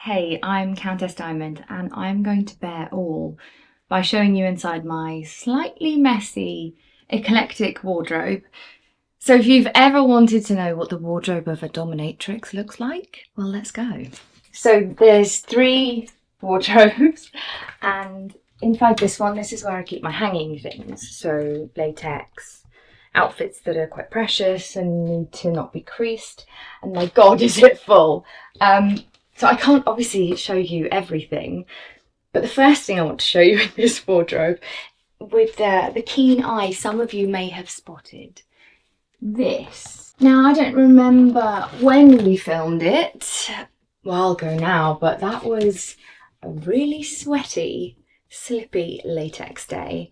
Hey, I'm Countess Diamond and I'm going to bear all by showing you inside my slightly messy, eclectic wardrobe. So if you've ever wanted to know what the wardrobe of a dominatrix looks like, well, let's go. So there's 3 wardrobes, and inside this one, this is where I keep my hanging things. So latex, outfits that are quite precious and need to not be creased. And my God, is it full. So I can't obviously show you everything, but the first thing I want to show you in this wardrobe, with the keen eye, some of you may have spotted this. Now, I don't remember when we filmed it, a while ago now, but that was a really sweaty, slippy latex day.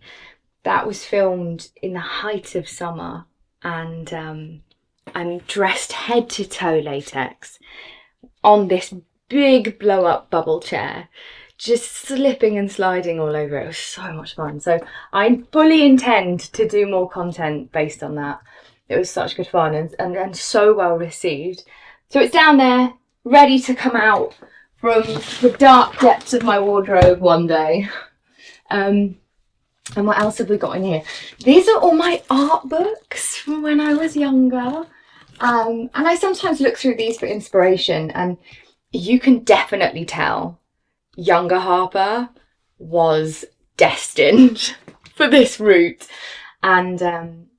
That was filmed in the height of summer, and I'm dressed head to toe latex on this big blow up bubble chair, just slipping and sliding all over. It was so much fun. So I fully intend to do more content based on that. It was such good fun and so well received. So it's down there, ready to come out from the dark depths of my wardrobe one day. And what else have we got in here? These are all my art books from when I was younger. And I sometimes look through these for inspiration, and you can definitely tell younger Harper was destined for this route. And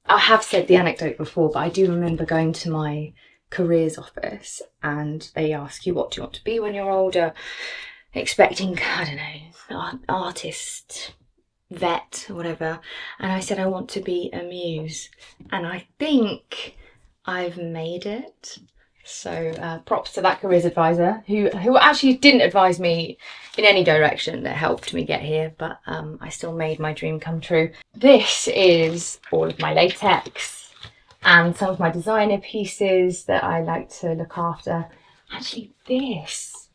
I have said the anecdote before, but I do remember going to my careers office and they ask you, what do you want to be when you're older? Expecting, I don't know, artist, vet, or whatever. And I said, I want to be a muse. And I think I've made it. So props to that careers advisor who actually didn't advise me in any direction, that helped me get here, but I still made my dream come true. This is all of my latex and some of my designer pieces that I like to look after. Actually, this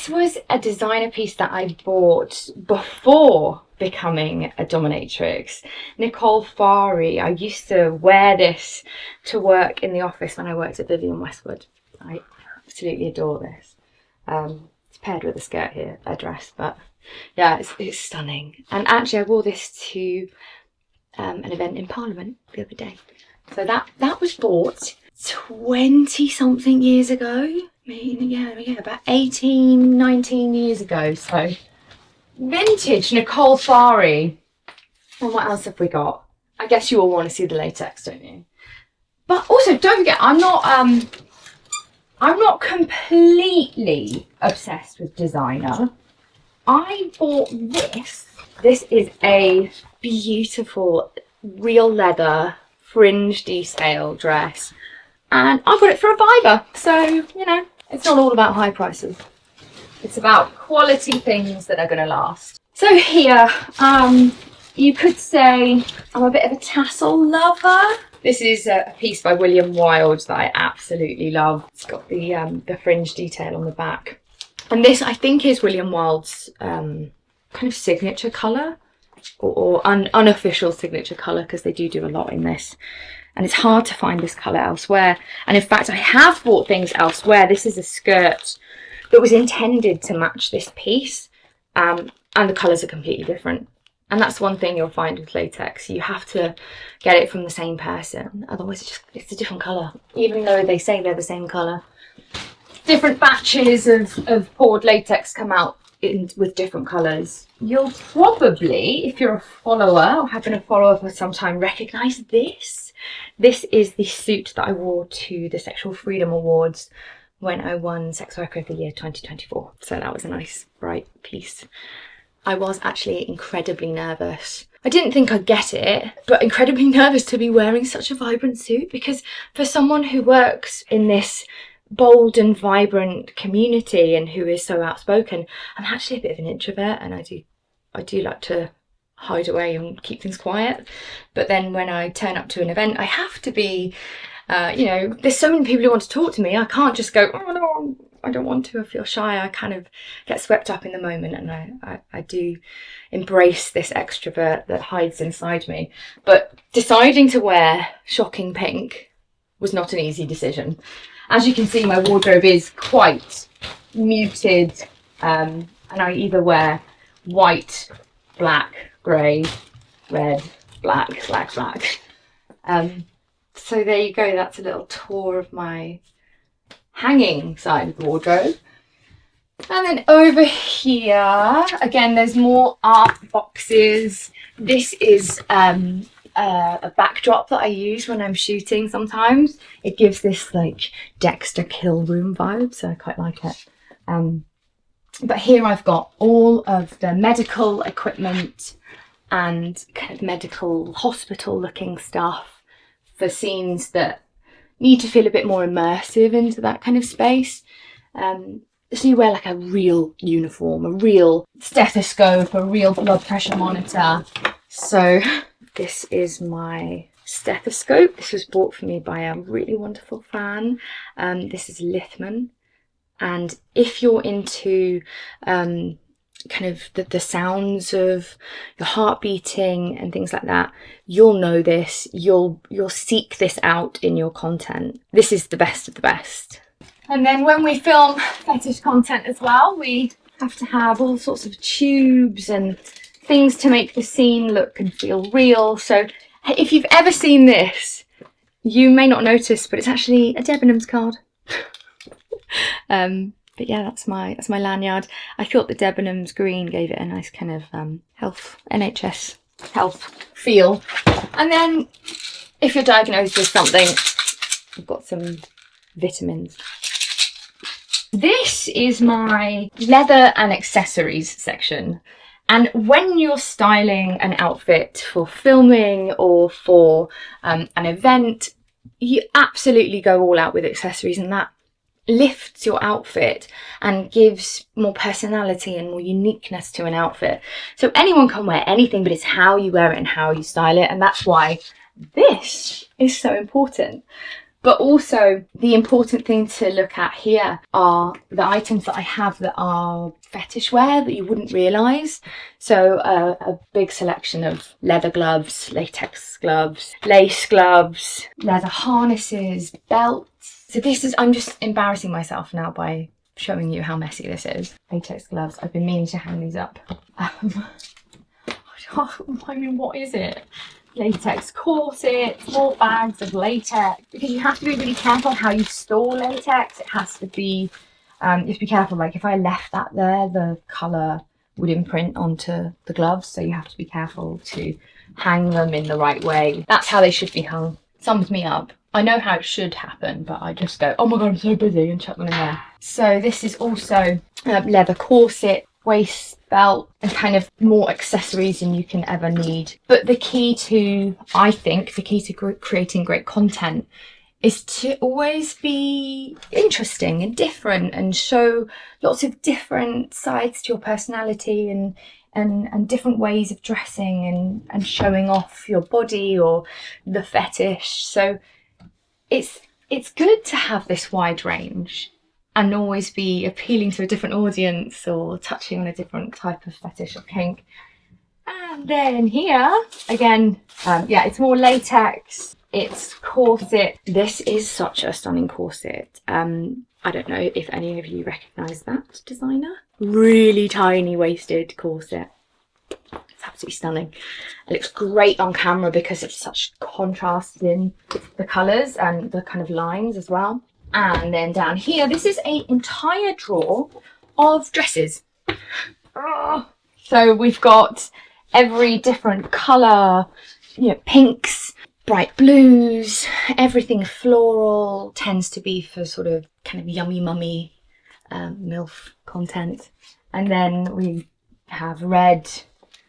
was a designer piece that I bought before becoming a dominatrix. Nicole Fari. I used to wear this to work in the office when I worked at Vivienne Westwood. I absolutely adore this. It's paired with a skirt here, a dress, but yeah, it's stunning. And actually I wore this to an event in Parliament the other day. So that was bought 20 something years ago. Yeah, about 18, 19 years ago. So vintage Nicole Fari. And what else have we got? I guess you all want to see the latex, don't you? But also, don't forget, I'm not completely obsessed with designer. I bought this. This is a beautiful real leather fringe detail dress, and I got it for £5. So, you know, it's not all about high prices. It's about quality things that are going to last. So here, you could say I'm a bit of a tassel lover. This is a piece by William Wilde that I absolutely love. It's got the fringe detail on the back. And this, I think, is William Wilde's kind of signature colour, or unofficial signature colour, because they do a lot in this. And it's hard to find this colour elsewhere. And in fact, I have bought things elsewhere. This is a skirt that was intended to match this piece, and the colours are completely different. And that's one thing you'll find with latex. You have to get it from the same person, otherwise it's a different colour, even though they say they're the same colour. Different batches of poured latex come out with different colours. You'll probably, if you're a follower or have been a follower for some time, recognise this. This is the suit that I wore to the Sexual Freedom Awards when I won Sex Worker of the Year 2024. So that was a nice, bright piece. I was actually incredibly nervous. I didn't think I'd get it, but incredibly nervous to be wearing such a vibrant suit, because for someone who works in this bold and vibrant community and who is so outspoken, I'm actually a bit of an introvert, and I do like to hide away and keep things quiet. But then when I turn up to an event, I have to be, you know, there's so many people who want to talk to me. I can't just go, oh no, I don't want to, I feel shy. I kind of get swept up in the moment, and I do embrace this extrovert that hides inside me. But deciding to wear shocking pink was not an easy decision. As you can see, my wardrobe is quite muted, and I either wear white, black, grey, red, black, black, black. So there you go, that's a little tour of my hanging side of the wardrobe. And then over here, again, there's more art boxes. This is a backdrop that I use when I'm shooting sometimes. It gives this like Dexter kill room vibe, so I quite like it. But here I've got all of the medical equipment and kind of medical hospital looking stuff for scenes that need to feel a bit more immersive into that kind of space. So you wear like a real uniform, a real stethoscope, a real blood pressure monitor. So this is my stethoscope. This was bought for me by a really wonderful fan. This is Lithman. And if you're into kind of the sounds of your heart beating and things like that, you'll know this. You'll seek this out in your content. This is the best of the best. And then when we film fetish content as well, we have to have all sorts of tubes and things to make the scene look and feel real. So if you've ever seen this, you may not notice, but it's actually a Debenhams card. But yeah, that's my lanyard. I thought the Debenhams green gave it a nice kind of NHS health feel. And then if you're diagnosed with something, I've got some vitamins. This is my leather and accessories section. And when you're styling an outfit for filming or for an event, you absolutely go all out with accessories, and that lifts your outfit and gives more personality and more uniqueness to an outfit. So anyone can wear anything, but it's how you wear it and how you style it. And that's why this is so important. But also the important thing to look at here are the items that I have that are fetish wear that you wouldn't realise. So a big selection of leather gloves, latex gloves, lace gloves, leather harnesses, belts. So this is, I'm just embarrassing myself now by showing you how messy this is. Latex gloves, I've been meaning to hang these up. I mean, what is it? Latex corsets, more bags of latex, because you have to be really careful how you store latex. It has to be, you have to be careful, like if I left that there, the colour would imprint onto the gloves, so you have to be careful to hang them in the right way. That's how they should be hung. Sums me up. I know how it should happen, but I just go, oh my god, I'm so busy, and chuck them in there. So this is also leather corset, waist belt, and kind of more accessories than you can ever need. But the key to, I think, the key to creating great content is to always be interesting and different and show lots of different sides to your personality and different ways of dressing and showing off your body or the fetish. So it's good to have this wide range and always be appealing to a different audience or touching on a different type of fetish or kink. And then here, again, yeah, it's more latex, it's corset. This is such a stunning corset. I don't know if any of you recognise that designer. Really tiny waisted corset. It's absolutely stunning. It looks great on camera because it's such contrast in the colours and the kind of lines as well. And then down here, this is an entire drawer of dresses. So we've got every different colour, you know, pinks, bright blues, everything floral tends to be for sort of kind of yummy mummy MILF content. And then we have red,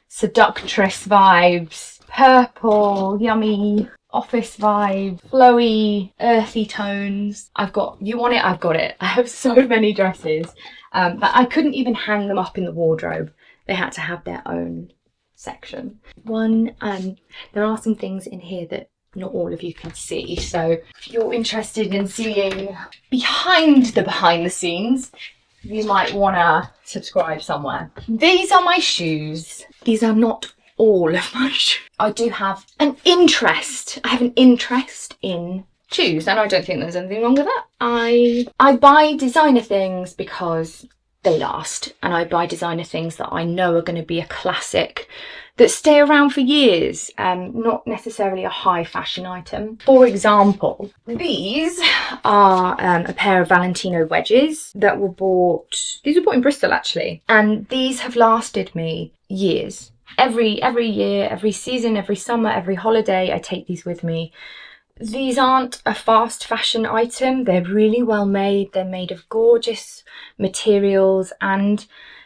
seductress vibes, purple, yummy, office vibe, flowy, earthy tones. I've got, you want it, I've got it. I have so many dresses, but I couldn't even hang them up in the wardrobe. They had to have their own section. There are some things in here that not all of you can see, so if you're interested in seeing behind the scenes, you might want to subscribe somewhere. These are my shoes. These are not all of my shoes. I do have an interest. I have an interest in choose, and I don't think there's anything wrong with that. I buy designer things because they last, and I buy designer things that I know are going to be a classic that stay around for years, not necessarily a high fashion item. For example, these are a pair of Valentino wedges that were bought, these were bought in Bristol actually, and these have lasted me years. Every year, every season, every summer, every holiday, I take these with me. These aren't a fast fashion item. They're really well made. They're made of gorgeous materials, and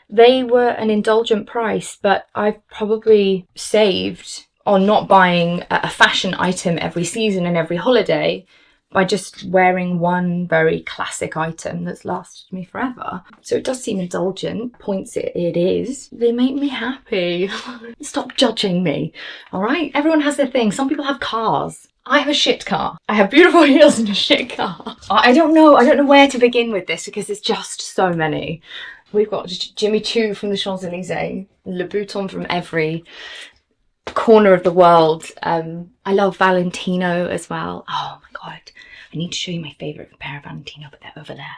they were an indulgent price, but I've probably saved on not buying a fashion item every season and every holiday by just wearing one very classic item that's lasted me forever. So it does seem indulgent, points it is. They make me happy. Stop judging me, all right? Everyone has their thing. Some people have cars. I have a shit car. I have beautiful heels and a shit car. I don't know where to begin with this because there's just so many. We've got Jimmy Choo from the Champs-Elysees, Louboutin from every corner of the world. I love Valentino as well. Oh my God. I need to show you my favourite pair of Valentino, but they're over there.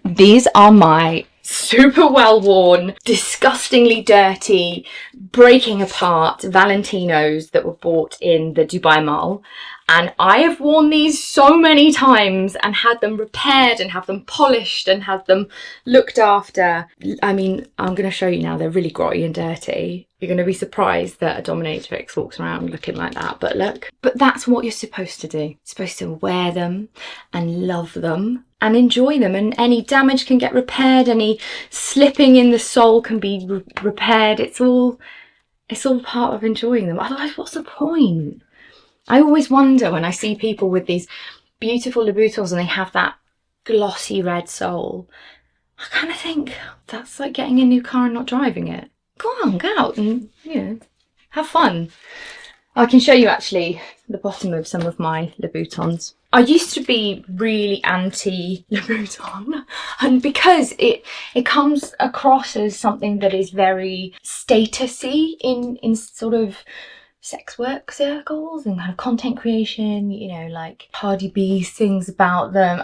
These are my super well worn, disgustingly dirty, breaking apart Valentinos that were bought in the Dubai Mall. And I have worn these so many times and had them repaired and have them polished and had them looked after. I mean, I'm going to show you now, they're really grotty and dirty. You're going to be surprised that a dominatrix walks around looking like that, but look. But that's what you're supposed to do. You're supposed to wear them and love them and enjoy them, and any damage can get repaired, any slipping in the sole can be repaired. It's all part of enjoying them. Otherwise, what's the point? I always wonder when I see people with these beautiful Louboutins and they have that glossy red sole. I kind of think that's like getting a new car and not driving it. Go on, go out and, you know, have fun. I can show you actually the bottom of some of my Louboutins. I used to be really anti Louboutin, and because it comes across as something that is very statusy in sort of sex work circles and kind of content creation, you know, like Cardi B sings about them.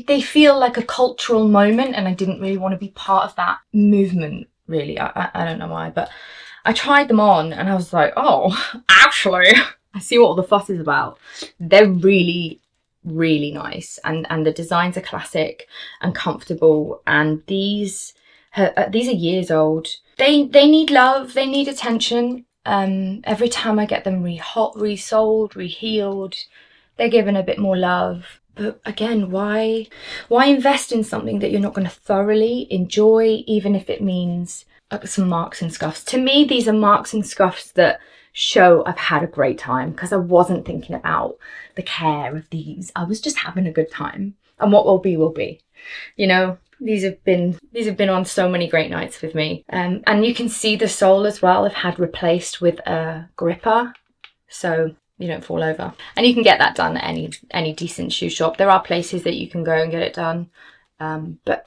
They feel like a cultural moment, and I didn't really want to be part of that movement, really. I don't know why, but I tried them on and I was like, oh, actually, I see what all the fuss is about. They're really, really nice, and the designs are classic and comfortable, and these are years old. They need love, they need attention. Every time I get them resoled, rehealed, they're given a bit more love. But again, why invest in something that you're not going to thoroughly enjoy, even if it means some marks and scuffs? To me, these are marks and scuffs that show I've had a great time, because I wasn't thinking about the care of these. I was just having a good time, and what will be, you know. These have been on so many great nights with me, and you can see the sole as well. I've had replaced with a gripper, so you don't fall over. And you can get that done at any decent shoe shop. There are places that you can go and get it done, but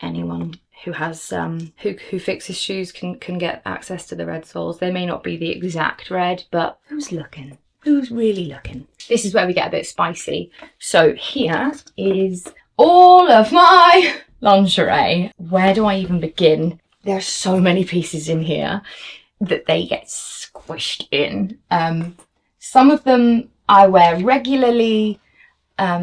anyone who has who fixes shoes can get access to the red soles. They may not be the exact red, but who's looking? Who's really looking? This is where we get a bit spicy. So here is all of my lingerie. Where do I even begin? There are so many pieces in here that they get squished in. Some of them I wear regularly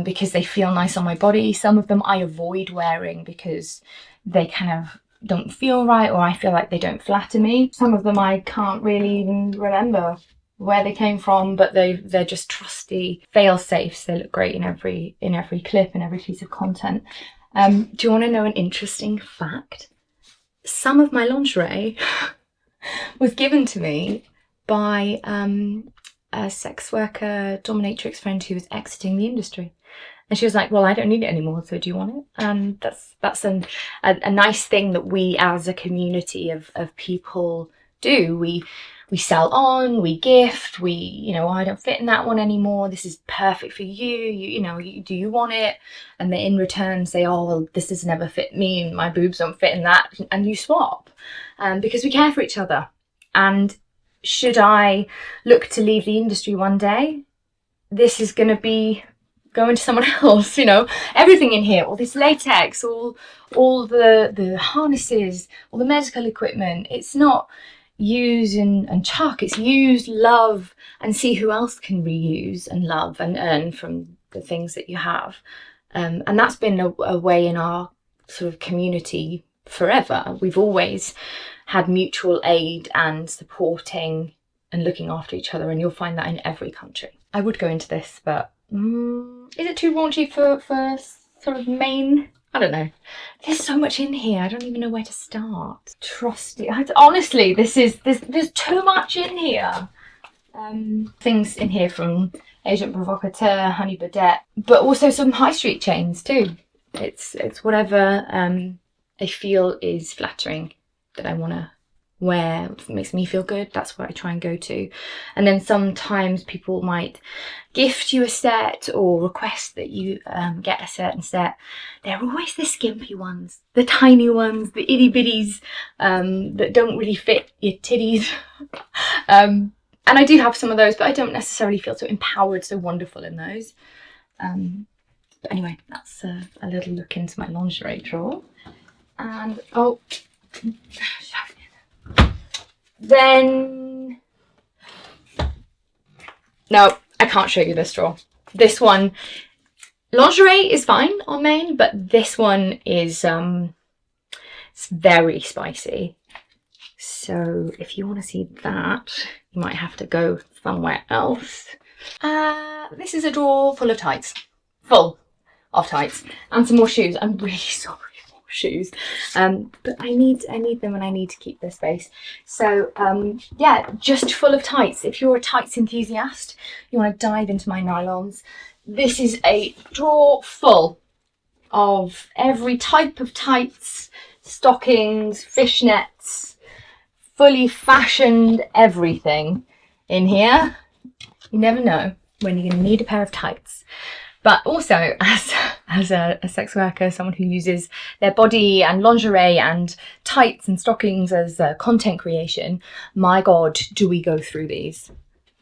because they feel nice on my body. Some of them I avoid wearing because they kind of don't feel right, or I feel like they don't flatter me. Some of them I can't really even remember where they came from, but they're just trusty fail safes. They look great in every clip and every piece of content. Do you want to know an interesting fact? Some of my lingerie was given to me by a sex worker dominatrix friend who was exiting the industry. And she was like, well, I don't need it anymore, so do you want it? And that's a nice thing that we as a community of people do. We sell on, we gift, I don't fit in that one anymore. This is perfect for you. Do you want it? And they in return say, oh, well, this has never fit me. My boobs don't fit in that. And you swap because we care for each other. And should I look to leave the industry one day, this is going to be go into someone else, you know. Everything in here, all this latex, all the harnesses, all the medical equipment. It's not use and chuck, it's use, love, and see who else can reuse and love and earn from the things that you have. And that's been a way in our sort of community forever. We've always had mutual aid and supporting and looking after each other, and you'll find that in every country. I would go into this, but is it too raunchy for sort of main? I don't know. There's so much in here. I don't even know where to start. Trusty. Honestly, there's too much in here. Things in here from Agent Provocateur, Honey Birdette, but also some high street chains too. It's whatever I feel is flattering that I want to wear, makes me feel good. That's what I try and go to. And then sometimes people might gift you a set or request that you get a certain set. They're always the skimpy ones, the tiny ones, the itty bitties that don't really fit your titties. And I do have some of those, but I don't necessarily feel so empowered, so wonderful in those. But anyway, that's a little look into my lingerie drawer. And then, no, I can't show you this drawer. This one, lingerie is fine on main, but this one is it's very spicy. So if you want to see that, you might have to go somewhere else. This is a drawer full of tights, and some more shoes. I'm really sorry. Shoes, but I need them, and I need to keep this space. So yeah, just full of tights. If you're a tights enthusiast, you want to dive into my nylons, this is a drawer full of every type of tights, stockings, fishnets, fully fashioned everything in here. You never know when you're going to need a pair of tights. But also, as a sex worker, someone who uses their body and lingerie and tights and stockings as content creation, my God, do we go through these?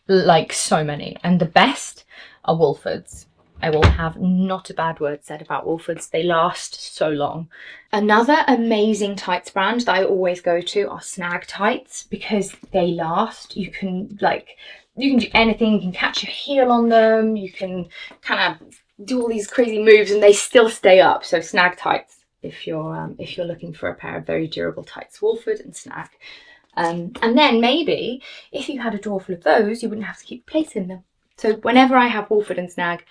Like so many. And the best are Wolfords. I will have not a bad word said about Wolfords. They last so long. Another amazing tights brand that I always go to are Snag tights, because they last. You can do anything. You can catch your heel on them. You can kind of do all these crazy moves, and they still stay up. So Snag tights, if you're looking for a pair of very durable tights, Wolford and Snag. And then maybe if you had a drawer full of those, you wouldn't have to keep placing them. So whenever I have Wolford and Snag,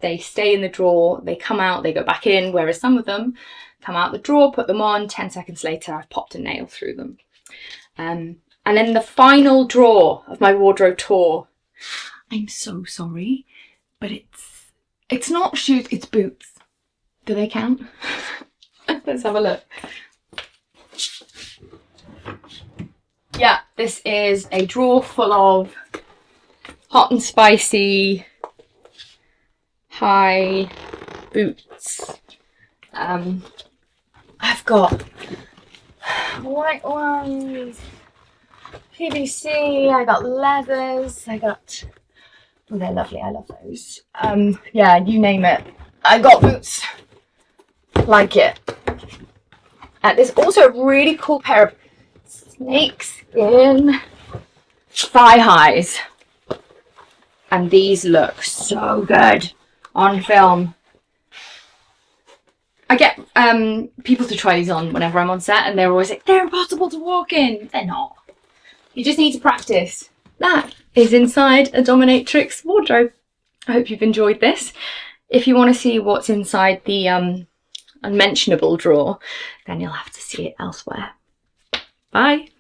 they stay in the drawer, they come out, they go back in, whereas some of them come out the drawer, put them on, 10 seconds later I've popped a nail through them. And then the final drawer of my wardrobe tour, I'm so sorry, but it's not shoes, it's boots. Do they count? Let's have a look. Yeah, this is a drawer full of hot and spicy high boots. I've got white ones, PVC, I got leathers, oh, they're lovely, I love those. Yeah, you name it, I got boots like it. There's also a really cool pair of snakeskin thigh highs, and these look so good on film. I get people to try these on whenever I'm on set, and they're always like, they're impossible to walk in. They're not. You just need to practice. That is inside a Dominatrix wardrobe. I hope you've enjoyed this. If you want to see what's inside the unmentionable drawer, then you'll have to see it elsewhere. Bye.